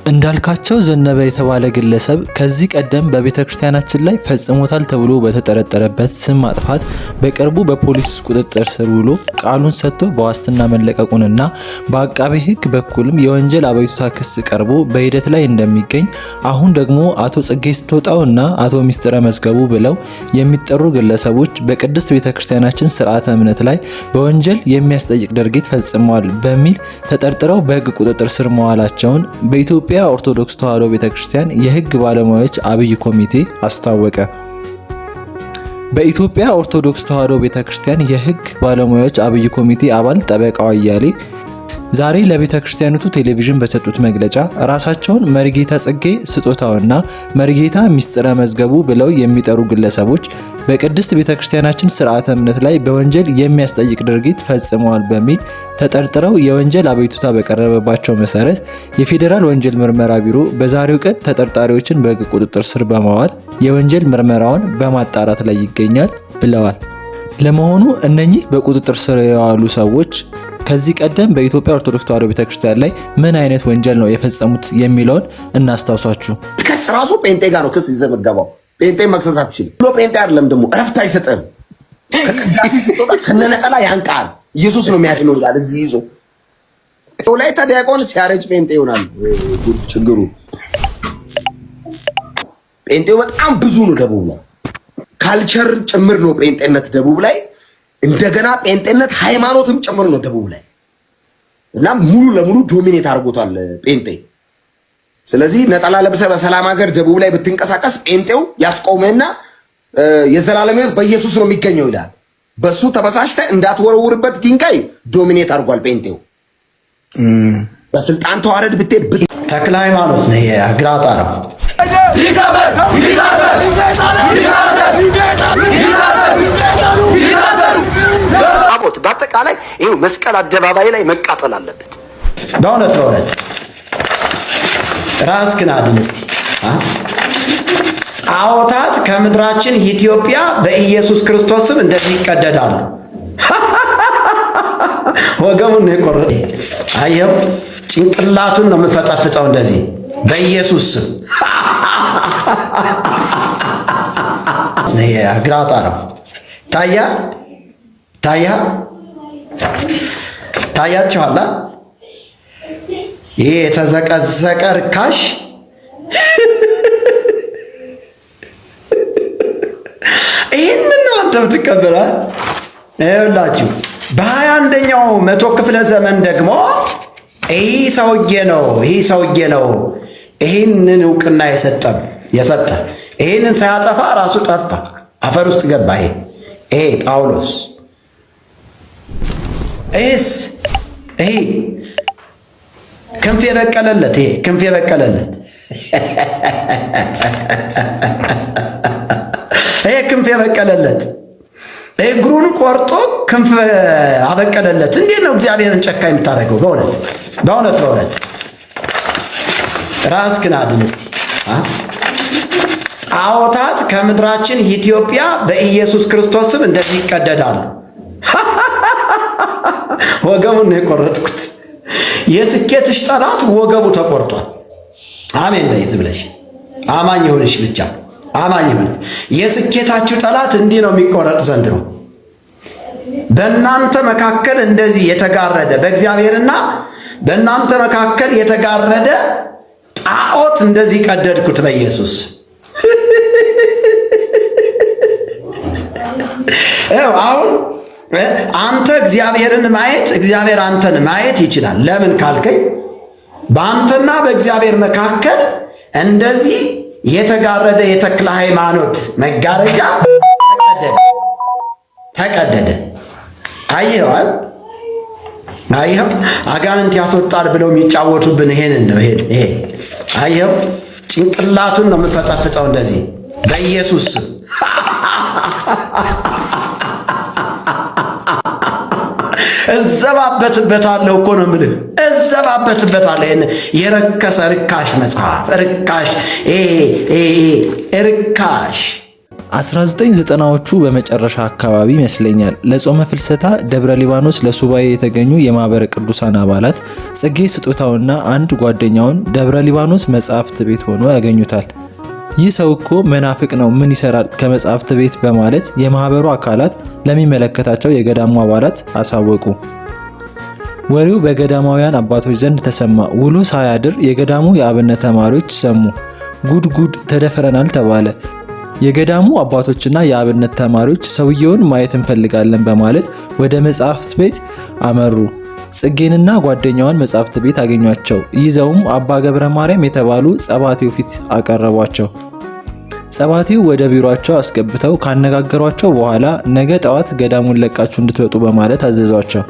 እንዳልካቸው ዘነበ የተባለ ግለሰብ ከዚህ ቀደም በቤተክርስቲያናችን ላይ ፈጽሞታል ተብሎ በተጠረጠረበት ስም ማጥፋት በቅርቡ በፖሊስ ቁጥጥር ስር ውሎ ቃሉን ሰጥቶ በዋስትና መለቀቁንና በአቃቤ ሕግ በኩልም የወንጀል አቤቱታ ክስ ቀርቦ በሂደት ላይ እንደሚገኝ አሁን ደግሞ አቶ ጽጌ ስትወጣውና አቶ ሚስጥረ መዝገቡ ብለው የሚጠሩ ግለሰቦች በቅድስት ቤተክርስቲያናችን ስርዓተ እምነት ላይ በወንጀል የሚያስጠይቅ ድርጊት ፈጽመዋል በሚል ተጠርጥረው በሕግ ቁጥጥር ስር መዋላቸውን በኢትዮጵያ ኦርቶዶክስ ተዋሕዶ ቤተክርስቲያን የሕግ ባለሙያዎች አብይ ኮሚቴ አስታወቀ። በኢትዮጵያ ኦርቶዶክስ ተዋሕዶ ቤተክርስቲያን የሕግ ባለሙያዎች አብይ ኮሚቴ አባል ጠበቃው አያሌ ዛሬ ለቤተክርስቲያኒቱ ቴሌቪዥን በሰጡት መግለጫ ራሳቸውን መሪጌታ ጽጌ ስጦታውና መሪጌታ ሚስጥረ መዝገቡ ብለው የሚጠሩ ግለሰቦች በቅድስት ቤተክርስቲያናችን ስርዓተ እምነት ላይ በወንጀል የሚያስጠይቅ ድርጊት ፈጽመዋል በሚል ተጠርጥረው የወንጀል አቤቱታ በቀረበባቸው መሰረት የፌዴራል ወንጀል ምርመራ ቢሮ በዛሬው ቀን ተጠርጣሪዎችን በሕግ ቁጥጥር ስር በማዋል የወንጀል ምርመራውን በማጣራት ላይ ይገኛል ብለዋል። ለመሆኑ እነኚህ በቁጥጥር ስር የዋሉ ሰዎች ከዚህ ቀደም በኢትዮጵያ ኦርቶዶክስ ተዋሕዶ ቤተክርስቲያን ላይ ምን አይነት ወንጀል ነው የፈጸሙት የሚለውን እናስታውሳችሁ። ከስ ራሱ ጴንጤ ጋር ነው ክስ ይዘመገባው። ጴንጤ መክሰስ አትችልም ብሎ ጴንጤ አይደለም ደግሞ እረፍት አይሰጥም። ከቅዳሴ ስትወጣ ከነነጠላ ያንቃል። ኢየሱስ ነው የሚያድነው ይላል። እዚህ ይዞ ወላይታ ዲያቆን ሲያረጅ ጴንጤ ይሆናል። ችግሩ ጴንጤው በጣም ብዙ ነው። ደቡብ ነው ካልቸር ጭምር ነው ጴንጤነት ደቡብ ላይ። እንደገና ጴንጤነት ሃይማኖትም ጭምር ነው ደቡብ ላይ እና ሙሉ ለሙሉ ዶሚኔት አድርጎታል ጴንጤ። ስለዚህ ነጠላ ለብሰህ በሰላም ሀገር ደቡብ ላይ ብትንቀሳቀስ ጴንጤው ያስቆመና የዘላለም ሕይወት በኢየሱስ ነው የሚገኘው ይላል። በሱ ተበሳሽተህ እንዳትወረውርበት ድንጋይ ዶሚኔት አድርጓል ጴንጤው። በስልጣን ተዋረድ ብትሄድ ተክለ ሃይማኖት ነው የግራጣ ነው አቦት በአጠቃላይ ይሄ መስቀል አደባባይ ላይ መቃጠል አለበት። በእውነት ራስህን አድን እስቲ። ጣዖታት ከምድራችን ኢትዮጵያ በኢየሱስ ክርስቶስ ስም እንደዚህ ይቀደዳሉ። ወገቡን ነው የቆረጠ። አየው ጭንቅላቱን ነው የምፈጠፍጠው እንደዚህ በኢየሱስ ስም። ግራጣ ነው ታያችኋላ። ይሄ የተዘቀዘቀ ርካሽ ይህንን ነው አንተ ብትቀበላል። ይኸውላችሁ በ21ኛው መቶ ክፍለ ዘመን ደግሞ ይህ ሰውዬ ነው ይህንን እውቅና የሰጠ ይህንን ሳያጠፋ ራሱ ጠፋ፣ አፈር ውስጥ ገባ። ይሄ ጳውሎስ ይሄ ክንፍ የበቀለለት እግሩን ቆርጦ ክንፍ አበቀለለት። እንዴት ነው እግዚአብሔርን ጨካኝ የምታደርገው? በእውነት ራስህን አድን እስቲ። ጣዖታት ከምድራችን ኢትዮጵያ በኢየሱስ ክርስቶስ ስም እንደዚህ ይቀደዳሉ። ወገቡን ነው የቆረጥኩት። የስኬትሽ ጠላት ወገቡ ተቆርጧል። አሜን በይ ዝም ብለሽ አማኝ ይሁንሽ ብቻ አማኝ ይሁን። የስኬታችሁ ጠላት እንዲህ ነው የሚቆረጥ ዘንድሮ። በእናንተ መካከል እንደዚህ የተጋረደ በእግዚአብሔርና በእናንተ መካከል የተጋረደ ጣዖት እንደዚህ ቀደድኩት በኢየሱስ። አሁን አንተ እግዚአብሔርን ማየት እግዚአብሔር አንተን ማየት ይችላል። ለምን ካልከኝ በአንተና በእግዚአብሔር መካከል እንደዚህ የተጋረደ የተክለ ሃይማኖት መጋረጃ ተቀደደ። አየኸዋል? አየኸው? አጋንንት ያስወጣል ብለው የሚጫወቱብን ይሄንን ነው። ይሄ አየኸው? ጭንቅላቱን ነው የምፈጠፍጠው እንደዚህ በኢየሱስ ስም። እዘባበትበታለሁ እኮ ነው የምልህ። እዘባበትበታለሁ። ይሄን የረከሰ ርካሽ መጽሐፍ ርካሽ 1990ዎቹ በመጨረሻ አካባቢ ይመስለኛል ለጾመ ፍልሰታ ደብረ ሊባኖስ ለሱባኤ የተገኙ የማህበረ ቅዱሳን አባላት ጽጌ ስጦታውና አንድ ጓደኛውን ደብረ ሊባኖስ መጻሕፍት ቤት ሆኖ ያገኙታል። ይህ ሰው እኮ መናፍቅ ነው፣ ምን ይሰራል ከመጻሕፍት ቤት በማለት የማህበሩ አካላት ለሚመለከታቸው የገዳሙ አባላት አሳወቁ። ወሬው በገዳማውያን አባቶች ዘንድ ተሰማ። ውሎ ሳያድር የገዳሙ የአብነት ተማሪዎች ሰሙ። ጉድ ጉድ ተደፍረናል ተባለ። የገዳሙ አባቶችና የአብነት ተማሪዎች ሰውየውን ማየት እንፈልጋለን በማለት ወደ መጻሕፍት ቤት አመሩ። ጽጌንና ጓደኛዋን መጻሕፍት ቤት አገኟቸው። ይዘውም አባ ገብረ ማርያም የተባሉ ጸባቴው ፊት አቀረቧቸው። ጸባቴው ወደ ቢሮአቸው አስገብተው ካነጋገሯቸው በኋላ ነገ ጠዋት ገዳሙን ለቃችሁ እንድትወጡ በማለት አዘዟቸው።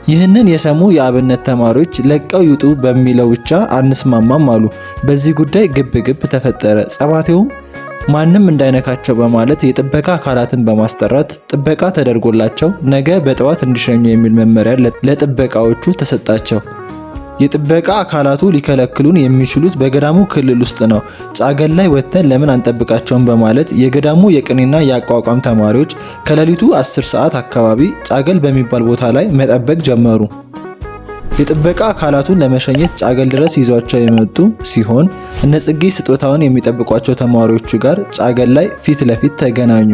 ይህንን የሰሙ የአብነት ተማሪዎች ለቀው ይውጡ በሚለው ብቻ አንስማማም አሉ። በዚህ ጉዳይ ግብ ግብ ተፈጠረ። ጸባቴውም ማንም እንዳይነካቸው በማለት የጥበቃ አካላትን በማስጠራት ጥበቃ ተደርጎላቸው ነገ በጠዋት እንዲሸኙ የሚል መመሪያ ለጥበቃዎቹ ተሰጣቸው። የጥበቃ አካላቱ ሊከለክሉን የሚችሉት በገዳሙ ክልል ውስጥ ነው፣ ጫገል ላይ ወጥተን ለምን አንጠብቃቸውም በማለት የገዳሙ የቅኔና የአቋቋም ተማሪዎች ከሌሊቱ 10 ሰዓት አካባቢ ጫገል በሚባል ቦታ ላይ መጠበቅ ጀመሩ። የጥበቃ አካላቱን ለመሸኘት ጫገል ድረስ ይዟቸው የመጡ ሲሆን እነ ጽጌ ስጦታውን የሚጠብቋቸው ተማሪዎቹ ጋር ጫገል ላይ ፊት ለፊት ተገናኙ።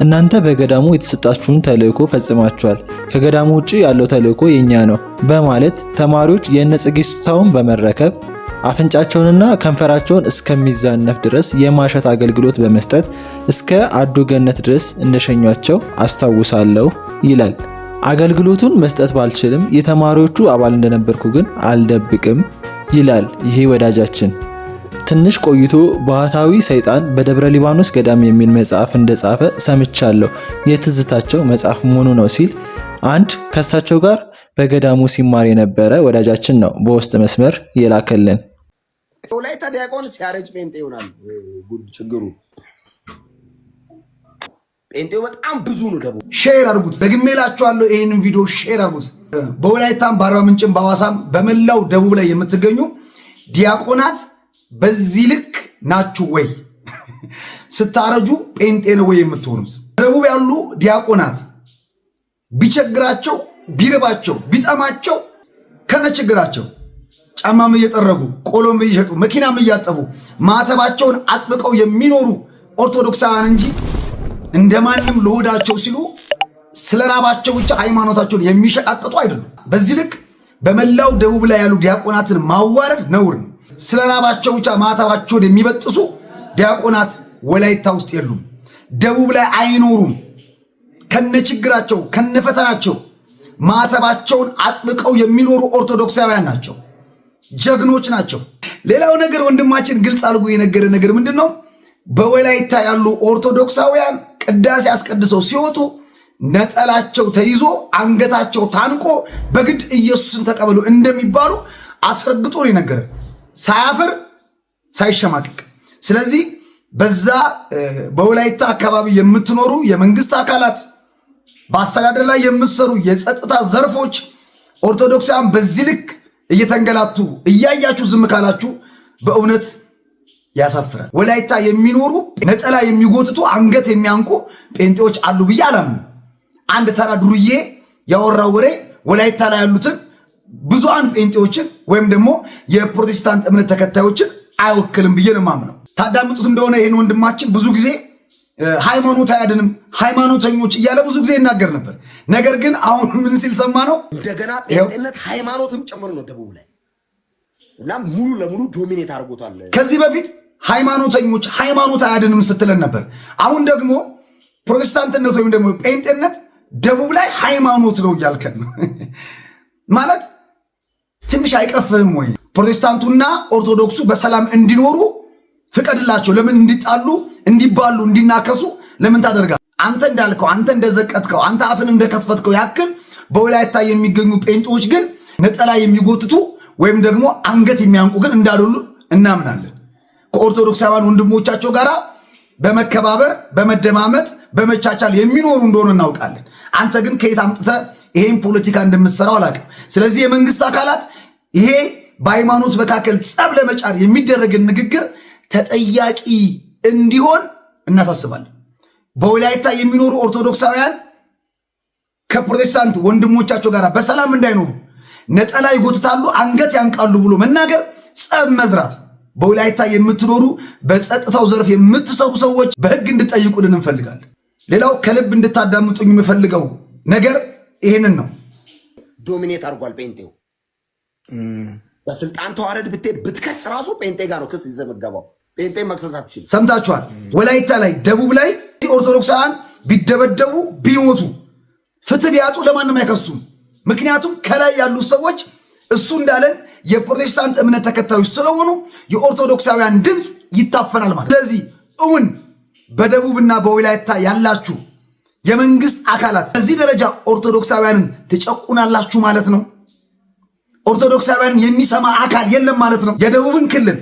እናንተ በገዳሙ የተሰጣችሁን ተልእኮ ፈጽማችኋል፣ ከገዳሙ ውጪ ያለው ተልእኮ የኛ ነው በማለት ተማሪዎች የእነ ጽጌ ስጦታውን በመረከብ አፍንጫቸውንና ከንፈራቸውን እስከሚዛነፍ ድረስ የማሸት አገልግሎት በመስጠት እስከ አዶ ገነት ድረስ እንደሸኟቸው አስታውሳለሁ ይላል። አገልግሎቱን መስጠት ባልችልም የተማሪዎቹ አባል እንደነበርኩ ግን አልደብቅም ይላል ይሄ ወዳጃችን። ትንሽ ቆይቶ ባህታዊ ሰይጣን በደብረ ሊባኖስ ገዳም የሚል መጽሐፍ እንደጻፈ ሰምቻለሁ፣ የትዝታቸው መጽሐፍ መሆኑ ነው ሲል አንድ ከሳቸው ጋር በገዳሙ ሲማር የነበረ ወዳጃችን ነው በውስጥ መስመር የላከልን። ወላይታ ዲያቆን ሲያረጅ ጴንጤ ይሆናል። ጉድ ችግሩ ጴንጤው በጣም ብዙ ነው። ደቡብ ሼር አድርጉት፣ ደግሜላችኋለሁ። ይሄንን ቪዲዮ ሼር አድርጉት። በወላይታም በአርባ ምንጭም በሐዋሳም በመላው ደቡብ ላይ የምትገኙ ዲያቆናት በዚህ ልክ ናችሁ ወይ? ስታረጁ ጴንጤ ነው ወይ የምትሆኑት? ደቡብ ያሉ ዲያቆናት ቢቸግራቸው ቢርባቸው ቢጠማቸው ከነችግራቸው ጫማም እየጠረጉ ቆሎም እየሸጡ መኪናም እያጠቡ ማተባቸውን አጥብቀው የሚኖሩ ኦርቶዶክሳውያን እንጂ እንደማንም ለሆዳቸው ሲሉ ስለራባቸው ብቻ ሃይማኖታቸውን የሚሸቃቅጡ አይደሉም። በዚህ ልክ በመላው ደቡብ ላይ ያሉ ዲያቆናትን ማዋረድ ነውር ነው። ስለራባቸው ብቻ ማተባቸውን የሚበጥሱ ዲያቆናት ወላይታ ውስጥ የሉም፣ ደቡብ ላይ አይኖሩም። ከነችግራቸው ከነፈተናቸው ማተባቸውን አጥብቀው የሚኖሩ ኦርቶዶክሳውያን ናቸው፣ ጀግኖች ናቸው። ሌላው ነገር ወንድማችን ግልጽ አድርጎ የነገረ ነገር ምንድነው? በወላይታ ያሉ ኦርቶዶክሳውያን ቅዳሴ አስቀድሰው ሲወጡ ነጠላቸው ተይዞ አንገታቸው ታንቆ በግድ ኢየሱስን ተቀበሉ እንደሚባሉ አስረግጦ ነው የነገረ፣ ሳያፍር ሳይሸማቀቅ። ስለዚህ በዛ በወላይታ አካባቢ የምትኖሩ የመንግስት አካላት፣ በአስተዳደር ላይ የምትሰሩ የጸጥታ ዘርፎች ኦርቶዶክሳውያን በዚህ ልክ እየተንገላቱ እያያችሁ ዝም ካላችሁ በእውነት ያሳፍራል። ወላይታ የሚኖሩ ነጠላ የሚጎትቱ አንገት የሚያንቁ ጴንጤዎች አሉ ብዬ አላምንም። አንድ ተራ ዱርዬ ያወራው ወሬ ወላይታ ላይ ያሉትን ብዙሃን ጴንጤዎችን ወይም ደግሞ የፕሮቴስታንት እምነት ተከታዮችን አይወክልም ብዬ ነው የማምነው። ታዳምጡት እንደሆነ ይሄን ወንድማችን ብዙ ጊዜ ሃይማኖት አያድንም ሃይማኖተኞች እያለ ብዙ ጊዜ ይናገር ነበር። ነገር ግን አሁን ምን ሲል ሰማ ነው? እንደገና ጴንጤነት ሃይማኖትም ጭምር ነው ደቡብ ላይ እና ሙሉ ለሙሉ ዶሚኔት አድርጎታል። ከዚህ በፊት ሃይማኖተኞች ሃይማኖት አያድንም ስትለን ነበር። አሁን ደግሞ ፕሮቴስታንትነት ወይም ደግሞ ጴንጤነት ደቡብ ላይ ሃይማኖት ነው እያልከን ነው ማለት ትንሽ አይቀፍህም ወይ? ፕሮቴስታንቱና ኦርቶዶክሱ በሰላም እንዲኖሩ ፍቀድላቸው። ለምን እንዲጣሉ እንዲባሉ እንዲናከሱ ለምን ታደርጋለህ? አንተ እንዳልከው አንተ እንደዘቀጥከው አንተ አፍን እንደከፈትከው ያክል በወላይታ የሚገኙ ጴንጤዎች ግን ነጠላ የሚጎትቱ ወይም ደግሞ አንገት የሚያንቁ ግን እንዳሉሉ እናምናለን። ከኦርቶዶክሳውያን ወንድሞቻቸው ጋር በመከባበር በመደማመጥ በመቻቻል የሚኖሩ እንደሆነ እናውቃለን። አንተ ግን ከየት አምጥተህ ይሄን ፖለቲካ እንደምትሰራው አላውቅም። ስለዚህ የመንግስት አካላት ይሄ በሃይማኖት መካከል ጸብ ለመጫር የሚደረግን ንግግር ተጠያቂ እንዲሆን እናሳስባለን። በወላይታ የሚኖሩ ኦርቶዶክሳውያን ከፕሮቴስታንት ወንድሞቻቸው ጋር በሰላም እንዳይኖሩ ነጠላ ይጎትታሉ፣ አንገት ያንቃሉ ብሎ መናገር ጸብ መዝራት። በወላይታ የምትኖሩ በጸጥታው ዘርፍ የምትሰሩ ሰዎች በህግ እንድጠይቁልን እንፈልጋለን። ሌላው ከልብ እንድታዳምጡኝ የምፈልገው ነገር ይሄንን ነው። ዶሚኔት አድርጓል ጴንጤው። በስልጣን ተዋረድ ብትሄድ ብትከስ ራሱ ጴንጤ ጋር ነው ክስ ይዘመገባው። ጴንጤ መክሰስ አትችልም። ሰምታችኋል። ወላይታ ላይ ደቡብ ላይ ኦርቶዶክሳውያን ቢደበደቡ ቢሞቱ ፍትህ ቢያጡ ለማንም አይከሱም። ምክንያቱም ከላይ ያሉት ሰዎች እሱ እንዳለን የፕሮቴስታንት እምነት ተከታዮች ስለሆኑ የኦርቶዶክሳውያን ድምፅ ይታፈናል ማለት። ስለዚህ እውን በደቡብና በወላይታ ያላችሁ የመንግስት አካላት በዚህ ደረጃ ኦርቶዶክሳውያንን ትጨቁናላችሁ ማለት ነው። ኦርቶዶክሳውያንን የሚሰማ አካል የለም ማለት ነው። የደቡብን ክልል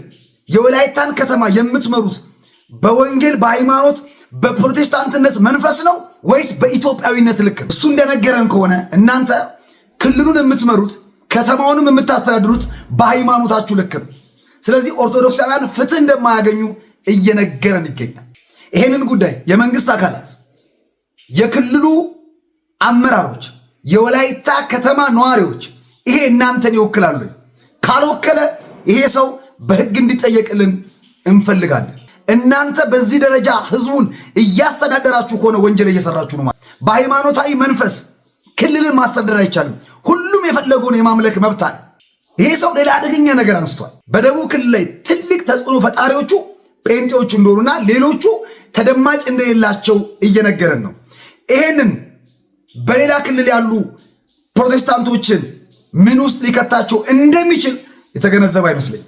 የወላይታን ከተማ የምትመሩት በወንጌል በሃይማኖት በፕሮቴስታንትነት መንፈስ ነው ወይስ በኢትዮጵያዊነት ልክ? እሱ እንደነገረን ከሆነ እናንተ ክልሉን የምትመሩት ከተማውንም የምታስተዳድሩት በሃይማኖታችሁ ልክ ነው። ስለዚህ ኦርቶዶክሳውያን ፍትህ እንደማያገኙ እየነገረን ይገኛል። ይሄንን ጉዳይ የመንግስት አካላት፣ የክልሉ አመራሮች፣ የወላይታ ከተማ ነዋሪዎች ይሄ እናንተን ይወክላሉ? ካልወከለ ይሄ ሰው በህግ እንዲጠየቅልን እንፈልጋለን። እናንተ በዚህ ደረጃ ህዝቡን እያስተዳደራችሁ ከሆነ ወንጀል እየሰራችሁ ነው ማለት። በሃይማኖታዊ መንፈስ ክልልን ማስተዳደር አይቻልም። ሁሉም የፈለገውን የማምለክ መብት አለ። ይሄ ሰው ሌላ አደገኛ ነገር አንስቷል። በደቡብ ክልል ላይ ትልቅ ተጽዕኖ ፈጣሪዎቹ ጴንጤዎቹ እንደሆኑና ሌሎቹ ተደማጭ እንደሌላቸው እየነገረን ነው። ይሄንን በሌላ ክልል ያሉ ፕሮቴስታንቶችን ምን ውስጥ ሊከታቸው እንደሚችል የተገነዘበ አይመስለኝ።